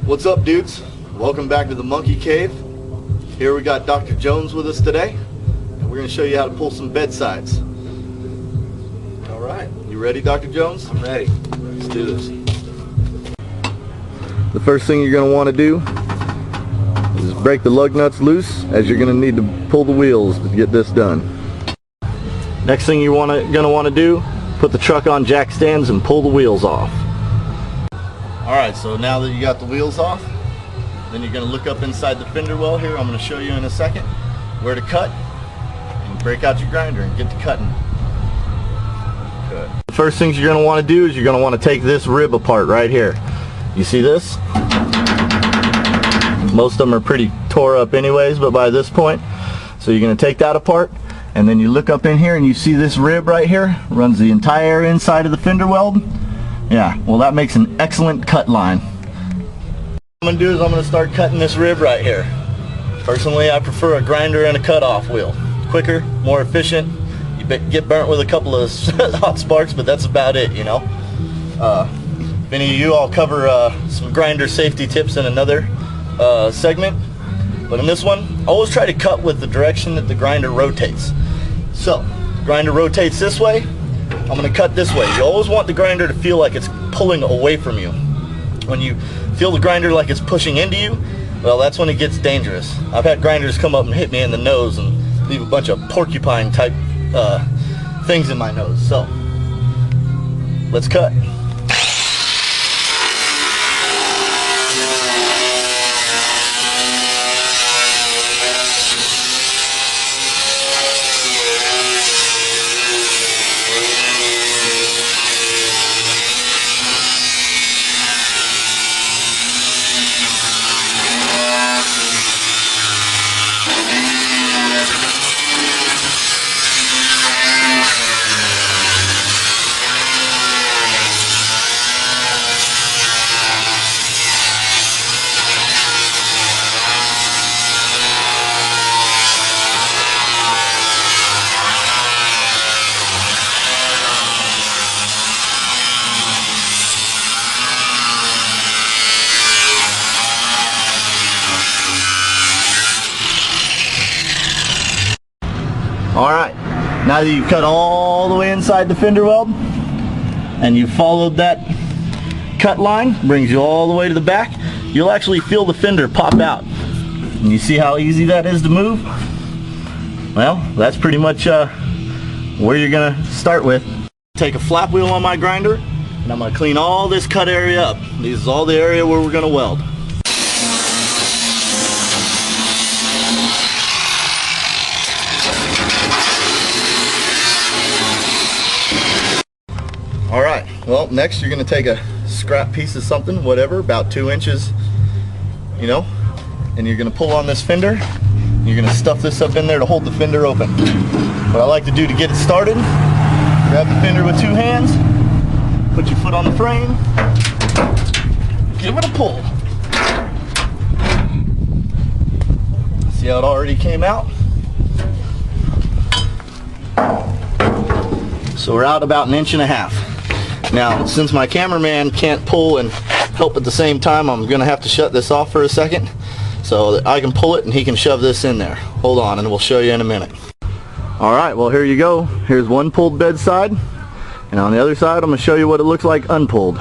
What's up, dudes? Welcome back to the Monkey Cave. Here we got Dr. Jones with us today, and we're going to show you how to pull some bedsides. All right. You ready, Dr. Jones? I'm ready. Let's do this. The first thing you're going to want to do is break the lug nuts loose, as you're going to need to pull the wheels to get this done. Next thing you're going to want to do, put the truck on jack stands and pull the wheels off. Alright, so now that you got the wheels off, then you're going to look up inside the fender well here. I'm going to show you in a second where to cut, and break out your grinder and get to cutting. Good. The first things you're going to want to do is you're going to want to take this rib apart right here. You see this? Most of them are pretty tore up anyways, but by this point, so you're going to take that apart, and then you look up in here and you see this rib right here runs the entire inside of the fender weld. Yeah, well, that makes an excellent cut line. What I'm going to do is I'm going to start cutting this rib right here. Personally, I prefer a grinder and a cutoff wheel. Quicker, more efficient. You get burnt with a couple of hot sparks, but that's about it, you know. If any of you, I'll cover some grinder safety tips in another segment. But in this one, always try to cut with the direction that the grinder rotates. So, the grinder rotates this way, I'm going to cut this way. You always want the grinder to feel like it's pulling away from you. When you feel the grinder like it's pushing into you, well, that's when it gets dangerous. I've had grinders come up and hit me in the nose and leave a bunch of porcupine type things in my nose. So, let's cut. Alright, now that you've cut all the way inside the fender weld and you followed that cut line, brings you all the way to the back, you'll actually feel the fender pop out. And you see how easy that is to move? Well, that's pretty much where you're going to start with. Take a flap wheel on my grinder and I'm going to clean all this cut area up. This is all the area where we're going to weld. Alright, well, next you're going to take a scrap piece of something, whatever, about 2 inches, you know, and you're going to pull on this fender. You're going to stuff this up in there to hold the fender open. What I like to do to get it started, grab the fender with 2 hands, put your foot on the frame, give it a pull. See how it already came out? So we're out about 1.5 inches. Now, since my cameraman can't pull and help at the same time, I'm going to have to shut this off for a second so that I can pull it and he can shove this in there. Hold on and we'll show you in a minute. Alright, well, here you go. Here's one pulled bedside, and on the other side I'm going to show you what it looks like unpulled.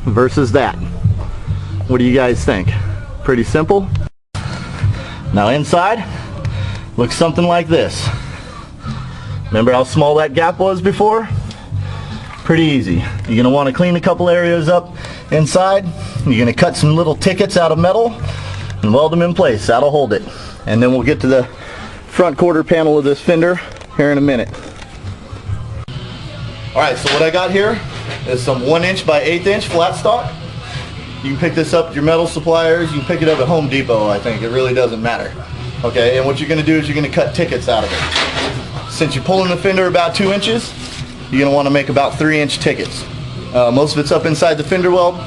Versus that. What do you guys think? Pretty simple? Now inside, looks something like this. Remember how small that gap was before? Pretty easy. You're going to want to clean a couple areas up inside. You're going to cut some little tickets out of metal and weld them in place. That'll hold it. And then we'll get to the front quarter panel of this fender here in a minute. Alright, so what I got here is some 1 inch by 1/8 inch flat stock. You can pick this up at your metal suppliers. You can pick it up at Home Depot, I think. It really doesn't matter. Okay, and what you're going to do is you're going to cut tickets out of it. Since you're pulling the fender about 2 inches, you're going to want to make about 3-inch tickets. Most of it's up inside the fender weld,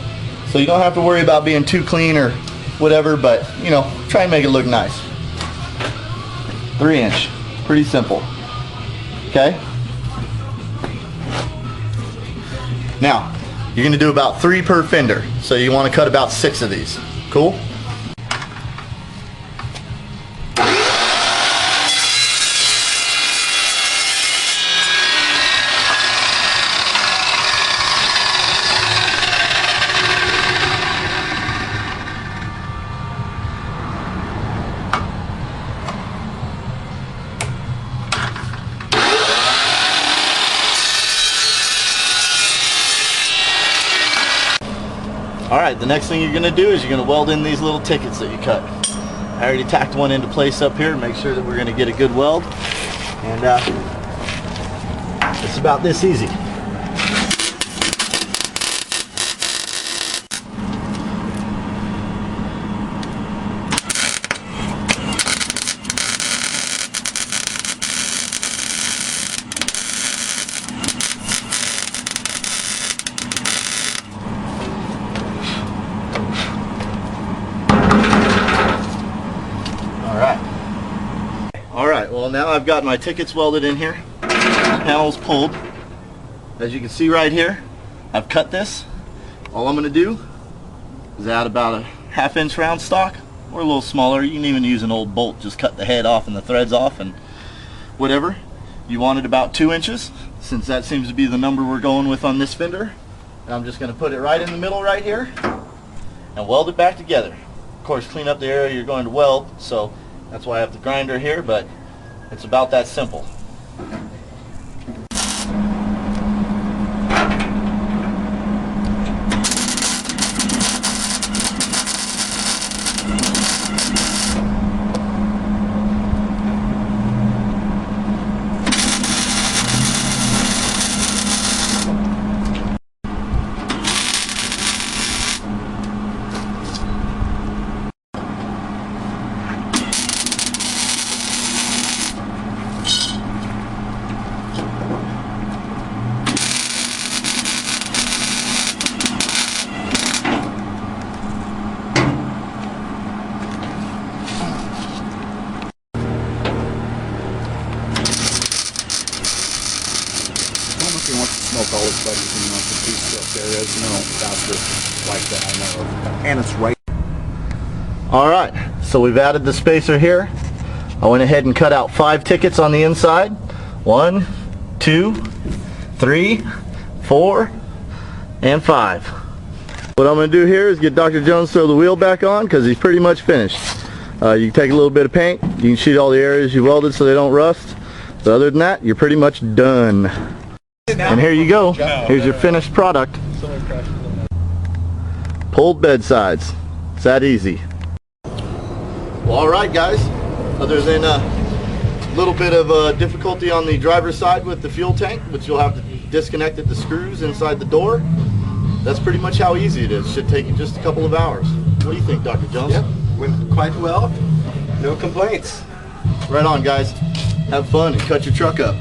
so you don't have to worry about being too clean or whatever, but, you know, try and make it look nice. 3-inch. Pretty simple. Okay? Now, you're gonna do about 3 per fender. So you wanna cut about 6 of these. Cool? Alright, the next thing you're going to do is you're going to weld in these little tickets that you cut. I already tacked one into place up here to make sure that we're going to get a good weld. And it's about this easy. Alright, well now I've got my tickets welded in here, panels pulled. As you can see right here, I've cut this. All I'm going to do is add about a 1/2 inch round stock, or a little smaller. You can even use an old bolt, just cut the head off and the threads off and whatever. You want it about 2 inches, since that seems to be the number we're going with on this fender. And I'm just going to put it right in the middle right here and weld it back together. Of course, clean up the area you're going to weld, so that's why I have the grinder here, but it's about that simple. He wants to smoke all his buddies and he wants to do stuff. There is no faster like that I know of. And it's right. Alright, so we've added the spacer here. I went ahead and cut out 5 tickets on the inside. 1, 2, 3, 4, and 5. What I'm going to do here is get Dr. Jones to throw the wheel back on because he's pretty much finished. You can take a little bit of paint. You can sheet all the areas you welded so they don't rust. But other than that, you're pretty much done. And here you go. Here's your finished product. Pulled bedsides. It's that easy. Well, alright guys. Other than a little bit of difficulty on the driver's side with the fuel tank, which you'll have to disconnect the screws inside the door, that's pretty much how easy it is. Should take you just a couple of hours. What do you think, Dr. Jones? Yep, went quite well. No complaints. Right on, guys. Have fun and cut your truck up.